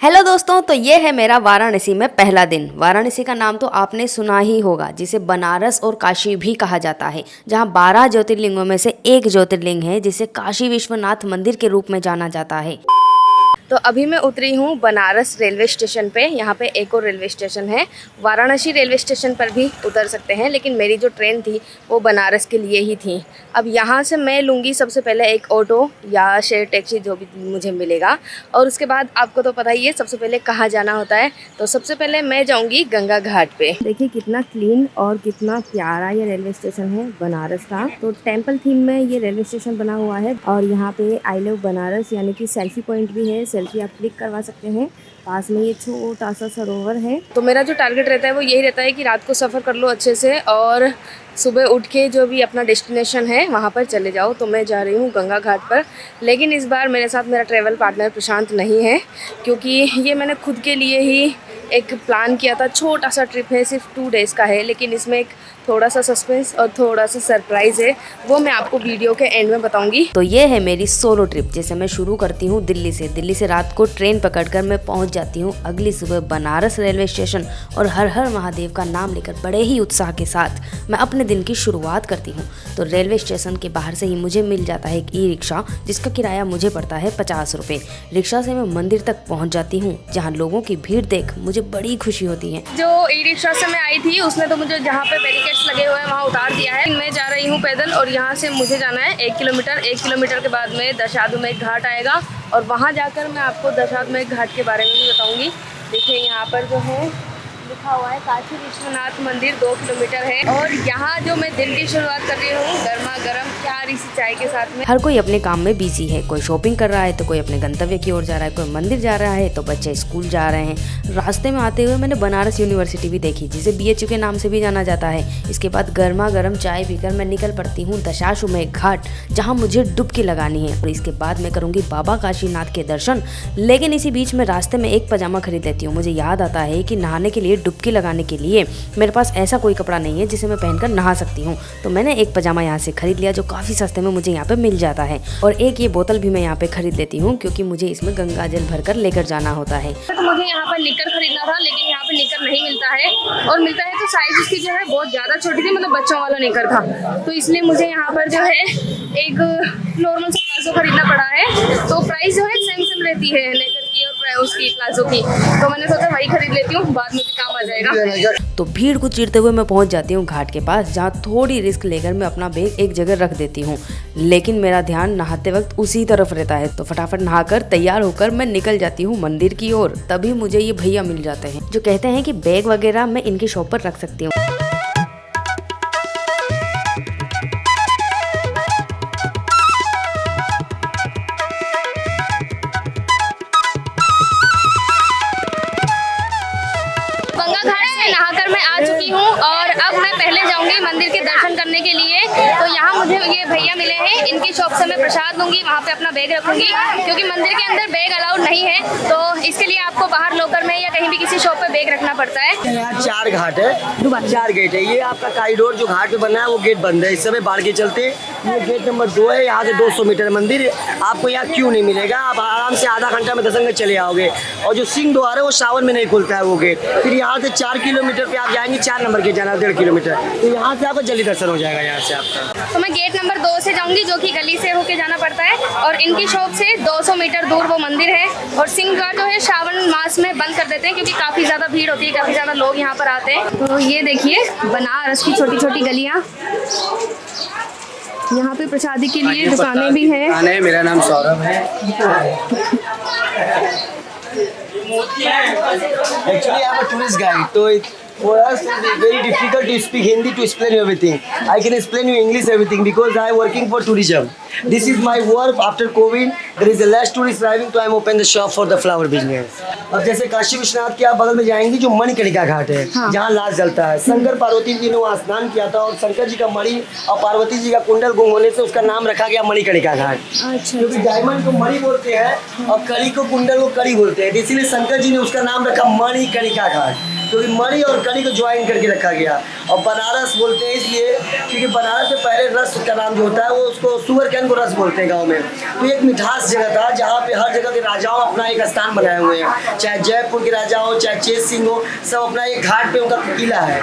Hello दोस्तों, तो ये है मेरा वाराणसी में पहला दिन। वाराणसी का नाम तो आपने सुना ही होगा, जिसे बनारस और काशी भी कहा जाता है, जहाँ 12 ज्योतिर्लिंगों में से एक ज्योतिर्लिंग है जिसे काशी विश्वनाथ मंदिर के रूप में जाना जाता है। तो अभी मैं उतरी हूँ बनारस रेलवे स्टेशन पे। यहाँ पे एक और रेलवे स्टेशन है, वाराणसी रेलवे स्टेशन पर भी उतर सकते हैं, लेकिन मेरी जो ट्रेन थी वो बनारस के लिए ही थी। अब यहाँ से मैं लूँगी सबसे पहले एक ऑटो या शेयर टैक्सी, जो भी मुझे मिलेगा, और उसके बाद आपको तो पता ही है सबसे पहले कहाँ जाना होता है। तो सबसे पहले मैं जाऊँगी गंगा घाट पे। देखिए कितना क्लीन और कितना प्यारा ये रेलवे स्टेशन है बनारस का। तो टेम्पल थीम में ये रेलवे स्टेशन बना हुआ है, और यहाँ पे आई लव बनारस यानी कि सेल्फी पॉइंट भी है, सेल्फी आप क्लिक करवा सकते हैं। पास में ये छोटा सा सरोवर है। तो मेरा जो टारगेट रहता है वो यही रहता है कि रात को सफ़र कर लो अच्छे से, और सुबह उठ के जो भी अपना डेस्टिनेशन है वहाँ पर चले जाओ। तो मैं जा रही हूँ गंगा घाट पर, लेकिन इस बार मेरे साथ मेरा ट्रैवल पार्टनर प्रशांत नहीं है, क्योंकि ये मैंने खुद के लिए ही एक प्लान किया था। छोटा सा ट्रिप है, सिर्फ 2 डेज़ का है, लेकिन इसमें एक थोड़ा सा सस्पेंस और थोड़ा सा सरप्राइज़ है, वो मैं आपको वीडियो के एंड में बताऊंगी। तो ये है मेरी सोलो ट्रिप, जैसे मैं शुरू करती हूँ दिल्ली से रात को ट्रेन पकड़कर मैं पहुँच जाती हूँ अगली सुबह बनारस रेलवे स्टेशन, और हर हर महादेव का नाम लेकर बड़े ही उत्साह के साथ मैं अपने दिन की शुरुआत करती हूँ। तो रेलवे स्टेशन के बाहर से ही मुझे मिल जाता है एक ई रिक्शा, जिसका किराया मुझे पड़ता है 50 रुपये। रिक्शा से मैं मंदिर तक पहुँच जाती हूँ, जहाँ लोगों की भीड़ देख मुझे बड़ी खुशी होती है। जो ई रिक्शा से मैं आई थी उसने तो मुझे जहाँ पे बैरिकेड्स लगे हुए हैं वहाँ उतार दिया है। मैं जा रही हूँ पैदल, और यहाँ से मुझे जाना है 1 किलोमीटर। 1 किलोमीटर के बाद में दशाश्वमेध घाट आएगा, और वहाँ जाकर मैं आपको दशाश्वमेध घाट के बारे में भी बताऊँगी। देखिए यहाँ पर जो है लिखा हुआ है काशी विश्वनाथ मंदिर 2 किलोमीटर है, और यहाँ जो मैं दिन की शुरुआत कर रही हूँ गर्मा गर्म प्यारी सी चाय के साथ में। हर कोई अपने काम में बिजी है, कोई शॉपिंग कर रहा है तो कोई अपने गंतव्य की ओर जा रहा है, कोई मंदिर जा रहा है तो बच्चे स्कूल जा रहे हैं। रास्ते में आते हुए मैंने बनारस यूनिवर्सिटी भी देखी, जिसे BHU के नाम से भी जाना जाता है। इसके बाद गर्मा गर्म चाय पीकर मैं निकल पड़ती हूँ दशाश्वमेध घाट, जहाँ मुझे डुबकी लगानी है, और इसके बाद मैं करूँगी बाबा काशीनाथ के दर्शन। लेकिन इसी बीच में रास्ते में एक पजामा खरीद लेती हूँ। मुझे याद आता है कि नहाने के लिए, डुबकी लगाने के लिए मेरे पास ऐसा कोई कपड़ा नहीं है जिसे मैं पहनकर नहा सकती हूँ। तो मैंने एक पजामा यहाँ से खरीद लिया, जो काफ़ी सस्ते में मुझे यहाँ पे मिल जाता है, और एक ये बोतल भी मैं यहाँ पे खरीद लेती हूँ, क्योंकि मुझे इसमें गंगा जल भरकर लेकर जाना होता है। तो मुझे यहाँ पर निकर खरीदना था, लेकिन यहाँ पे निकर नहीं मिलता है, और मिलता है तो साइज उसकी जो है बहुत ज़्यादा छोटी थी, मतलब बच्चों वाला निकर था। तो इसलिए मुझे यहाँ पर जो है एक नॉर्मल सा प्लाजो खरीदना पड़ा है। तो प्राइस जो है सेम रहती है निकर की और उसकी प्लाजो की, तो मैंने सोचा वही खरीद लेती हूँ, बाद में भी काम आ जाएगा। तो भीड़ को चीरते हुए मैं पहुंच जाती हूँ घाट के पास, जहाँ थोड़ी रिस्क लेकर मैं अपना बैग एक जगह रख देती हूँ, लेकिन मेरा ध्यान नहाते वक्त उसी तरफ रहता है। तो फटाफट नहाकर तैयार होकर मैं निकल जाती हूँ मंदिर की ओर। तभी मुझे ये भैया मिल जाते हैं, जो कहते हैं कि बैग वगैरह मैं इनकी शॉप पर रख सकती हूँ। नहाकर मैं आ चुकी हूँ, और अब मैं पहले जाऊंगी मंदिर के दर्शन करने के लिए। तो यहाँ मुझे ये भैया मिले हैं, इनकी शॉप से मैं प्रसाद लूँगी, वहाँ पे अपना बैग रखूँगी, क्योंकि मंदिर के अंदर बैग अलाउड नहीं है, तो इसके लिए आपको बाहर लोकर में या कहीं भी किसी शॉप पे बैग रखना पड़ता है। यहाँ 4 घाट है, 4 गेट है। ये आपका कॉरिडोर जो घाट पे बना है वो गेट बंद है, इस समय बाढ़ के चलते। ये गेट नंबर 2 है, यहाँ से 200 मीटर मंदिर। आपको यहाँ क्यों नहीं मिलेगा, आप आराम से आधा घंटा में दर्शन कर चले आओगे। और जो सिंह द्वार है वो सावन में नहीं खुलता है वो गेट। फिर यहाँ से 4 किलोमीटर पे आप जाएंगे, 4 नंबर गेट जाना 1.5 किलोमीटर, तो यहाँ से आपका जल्दी दर्शन हो जाएगा यहाँ से आपका। तो मैं गेट नंबर 2 से जाऊंगी, जो कि गली से होके जाना पड़ता है, और इनकी शॉप से 200 मीटर दूर वो मंदिर है। और सिंह द्वार जो है श्रावण मास में बंद कर देते हैं, क्योंकि काफ़ी ज़्यादा भीड़ होती है, काफ़ी ज़्यादा लोग यहाँ पर आते हैं। तो ये देखिए बनारस की छोटी छोटी गलियाँ, यहाँ पे प्रसादी के लिए दुकानें भी हैं। मेरा नाम सौरभ है। Actually, I'm a tourist guide, so for us it's very difficult to speak Hindi to explain you everything. I can explain you English everything because I am working for tourism. This is my work. After COVID, there is a less tourist arriving, so I am open the shop for the flower business. अब जैसे काशी विश्वनाथ के आप बगल में जाएंगे, जो मणिकर्णिका घाट है, जहाँ लाश जलता है। शंकर पार्वती जी ने वहाँ स्नान किया था, और शंकर जी का मणि और पार्वती जी का कुंडल गुम होने से उसका नाम रखा गया मणिकर्णिका घाट। क्योंकि डायमंड को मणि बोलते हैं और कड़ी को कुंडल को कड़ी बोलते हैं, इसीलिए शंकर जी ने उसका नाम रखा मणिकर्णिका घाट। क्योंकि मणि और कली को ज्वाइन करके रखा गया। और बनारस बोलते हैं इसलिए क्योंकि बनारस में पहले रस का नाम जो होता है वो उसको सुअर कैन को रस बोलते हैं गाँव में। तो एक मिठास जगह था जहाँ पे हर जगह के राजाओं अपना एक स्थान बनाए हुए हैं, चाहे जयपुर के राजा हो चाहे चेत सिंह हो, सब अपना एक घाट पे उनका किला है।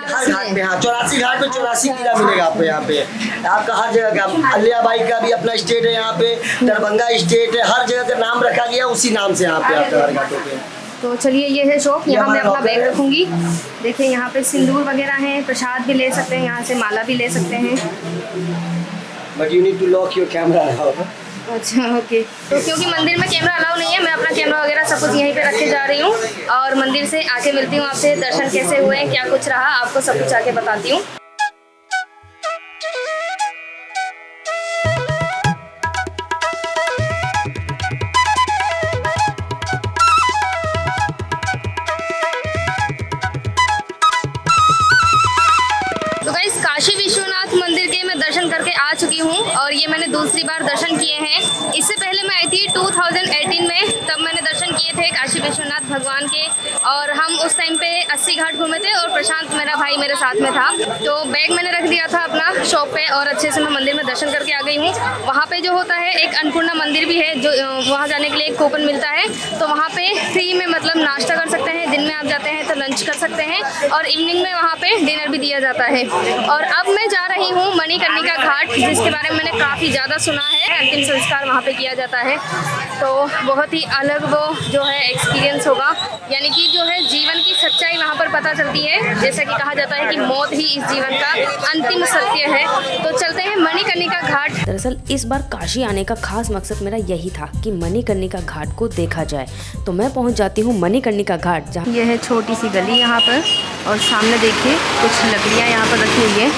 हर घाट में, हाँ 84 घाट पे 84 किला मिलेगा आपको यहाँ पे। आपका हर जगह का अलियाबाई का भी अपना स्टेट है यहाँ पे, दरभंगा स्टेट है, हर जगह का नाम रखा गया उसी नाम से यहाँ पे आपका हर घाटों पे। तो चलिए ये है शॉप, यहाँ मैं अपना बैग रखूँगी। देखिए यहाँ पे सिंदूर वगैरह हैं, प्रसाद भी ले सकते हैं, यहाँ से माला भी ले सकते हैं। But you need to lock your camera now. अच्छा ओके। तो क्योंकि मंदिर में कैमरा अलाउ नहीं है, मैं अपना कैमरा वगैरह सब कुछ यहीं पे रख के जा रही हूँ और मंदिर से आके मिलती हूँ आपसे। दर्शन कैसे हुए, क्या कुछ रहा, आपको सब कुछ आके बताती हूँ। काशी विश्वनाथ मंदिर के मैं दर्शन करके आ चुकी हूँ और ये मैंने दूसरी बार दर्शन किए हैं। इससे पहले मैं आई थी 2018 में, तब मैंने दर्शन किए थे काशी विश्वनाथ भगवान के और हम उस टाइम पे 80 घाट घूमे थे और प्रशांत मेरा भाई मेरे साथ में था। तो बैग मैंने रख दिया था अपना शॉप पे और अच्छे से मैं मंदिर में दर्शन करके आ गई हूँ। वहाँ पे जो होता है एक अन्नपूर्णा मंदिर भी है, जो वहाँ जाने के लिए एक कूपन मिलता है, तो वहाँ पे फ्री में मतलब नाश्ता कर सकते हैं। दिन में आप जाते हैं तो लंच कर सकते हैं और इवनिंग में वहाँ पे डिनर भी दिया जाता है। और अब मैं जा रही हूँ मणिकर्णिका घाट, जिसके बारे में मैंने काफ़ी ज़्यादा सुना है। अंतिम संस्कार वहाँ पे किया जाता है, तो बहुत ही अलग वो जो है एक्सपीरियंस होगा, यानी कि जो है जीवन की सच्चाई वहाँ पर पता चलती है। जैसा कि कहा जाता है कि मौत ही इस जीवन का अंतिम सत्य है। तो चलते हैं मणिकर्णिका घाट। दरअसल इस बार काशी आने का खास मकसद मेरा यही था कि मणिकर्णिका घाट को देखा जाए। तो मैं पहुँच जाती हूँ मणिकर्णिका घाट, जहाँ यह है छोटी सी गली यहाँ पर और सामने देखिए कुछ लकड़ियाँ यहाँ पर रखी हुई है।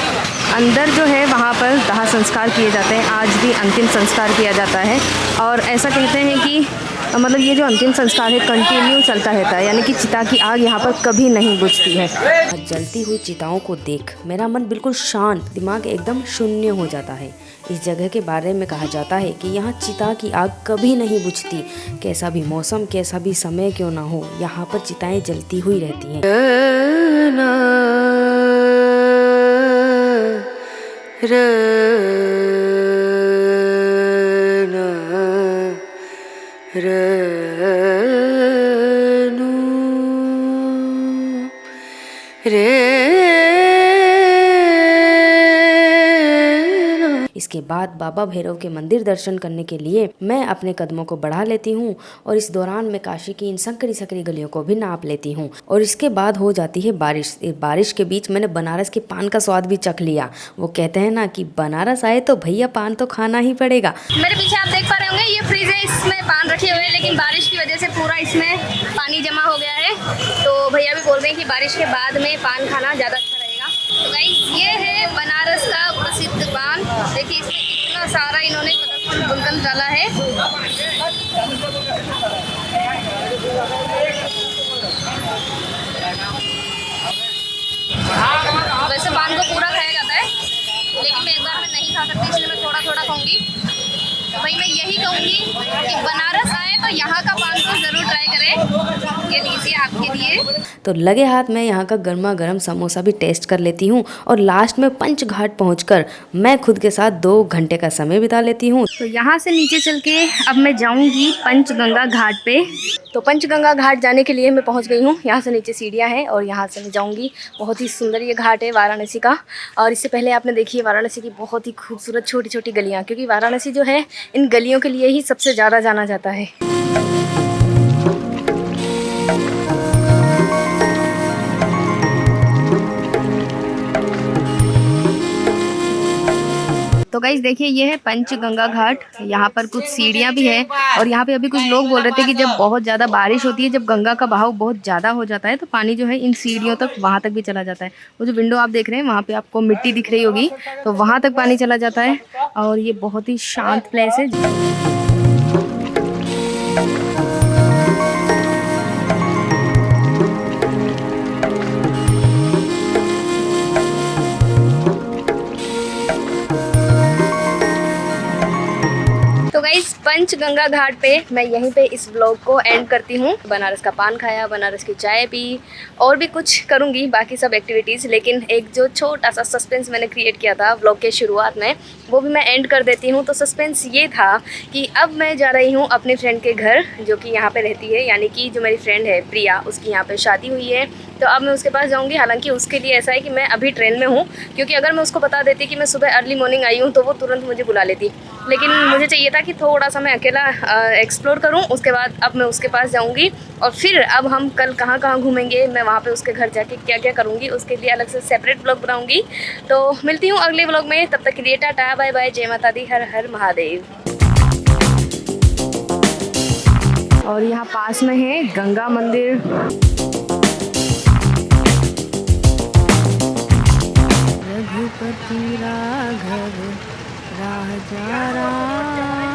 अंदर जो है वहाँ पर दाह संस्कार किए जाते हैं, आज भी अंतिम संस्कार किया जाता है। और ऐसा कहते हैं कि मतलब ये जो अंतिम संस्कार है कंटिन्यू चलता रहता है, यानी कि चिता की आग यहाँ पर कभी नहीं बुझती है। जलती हुई चिताओं को देख मेरा मन बिल्कुल शांत, दिमाग एकदम शून्य हो जाता है। इस जगह के बारे में कहा जाता है कि यहाँ चिता की आग कभी नहीं बुझती, कैसा भी मौसम कैसा भी समय क्यों ना हो, यहाँ पर चिताएं जलती हुई रहती हैं। इसके बाद बाबा भैरव के मंदिर दर्शन करने के लिए मैं अपने कदमों को बढ़ा लेती हूँ और इस दौरान मैं काशी की इन संकरी सकरी गलियों को भी नाप लेती हूँ। और इसके बाद हो जाती है बारिश। बारिश के बीच मैंने बनारस के पान का स्वाद भी चख लिया। वो कहते हैं ना कि बनारस आए तो भैया पान तो खाना ही पड़ेगा। मेरे पीछे आप देख पा रहे होंगे ये फ्रिज है, इसमें पान रखे हुए हैं, लेकिन बारिश की वजह से पूरा इसमें पानी जमा हो गया है। तो भैया भी बोल रहे हैं कि बारिश के बाद में पान खाना ज़्यादा अच्छा रहेगा। तो गाइस ये है बनारस का प्रसिद्ध पान। देखिए इसमें इतना सारा इन्होंने गुलकंद डाला है। वैसे पान को पूरा खाया जाता है, लेकिन मैं एक बार में नहीं खा सकती, इसलिए मैं थोड़ा थोड़ा खाऊंगी। तो भाई मैं यही कहूँगी कि बनारस आए तो यहाँ का पान को ज़रूर ट्राई करें। ये लीजिए आपके लिए। तो लगे हाथ में यहाँ का गर्मा गर्म समोसा भी टेस्ट कर लेती हूँ और लास्ट में पंच घाट पहुँचकर मैं खुद के साथ 2 घंटे का समय बिता लेती हूँ। तो यहाँ से नीचे चल के अब मैं जाऊँगी पंचगंगा घाट पे। तो पंचगंगा घाट जाने के लिए मैं पहुँच गई हूँ। यहाँ से नीचे सीढ़ियाँ हैं और यहाँ से मैं जाऊँगी। बहुत ही सुंदर ये घाट है वाराणसी का। और इससे पहले आपने देखी है वाराणसी की बहुत ही खूबसूरत छोटी छोटी गलियाँ, क्योंकि वाराणसी जो है इन गलियों के लिए ही सबसे ज़्यादा जाना जाता है। तो गाइस देखिए ये है पंचगंगा घाट। यहाँ पर कुछ सीढ़ियाँ भी है और यहाँ पे अभी कुछ लोग बोल रहे थे कि जब बहुत ज़्यादा बारिश होती है, जब गंगा का बहाव बहुत ज़्यादा हो जाता है, तो पानी जो है इन सीढ़ियों तक वहाँ तक भी चला जाता है। वो जो विंडो आप देख रहे हैं वहाँ पे आपको मिट्टी दिख रही होगी, तो वहाँ तक पानी चला जाता है। और ये बहुत ही शांत प्लेस है। पंचगंगा घाट पे मैं यहीं पे इस व्लॉग को एंड करती हूँ। बनारस का पान खाया, बनारस की चाय पी और भी कुछ करूँगी बाकी सब एक्टिविटीज़, लेकिन एक जो छोटा सा सस्पेंस मैंने क्रिएट किया था व्लॉग के शुरुआत में वो भी मैं एंड कर देती हूँ। तो सस्पेंस ये था कि अब मैं जा रही हूँ अपने फ्रेंड के घर जो कि यहाँ पे रहती है, यानी कि जो मेरी फ्रेंड है प्रिया, उसकी यहाँ पे शादी हुई है। तो अब मैं उसके पास जाऊँगी। हालांकि उसके लिए ऐसा है कि मैं अभी ट्रेन में हूँ, क्योंकि अगर मैं उसको बता देती कि मैं सुबह अर्ली मॉर्निंग आई हूँ तो वो तुरंत मुझे बुला लेती, लेकिन मुझे चाहिए था कि थोड़ा सा मैं अकेला एक्सप्लोर करूँ। उसके बाद अब मैं उसके पास जाऊँगी और फिर अब हम कल कहाँ कहाँ घूमेंगे, मैं वहाँ पे उसके घर जाके क्या क्या करूँगी उसके लिए अलग से सेपरेट ब्लॉग बनाऊँगी। तो मिलती हूँ अगले ब्लॉग में, तब तक के लिए टाटा बाय बाय, जय माता दी, हर हर महादेव। और यहाँ पास में है गंगा मंदिर। रघुपति राघव राजा राम।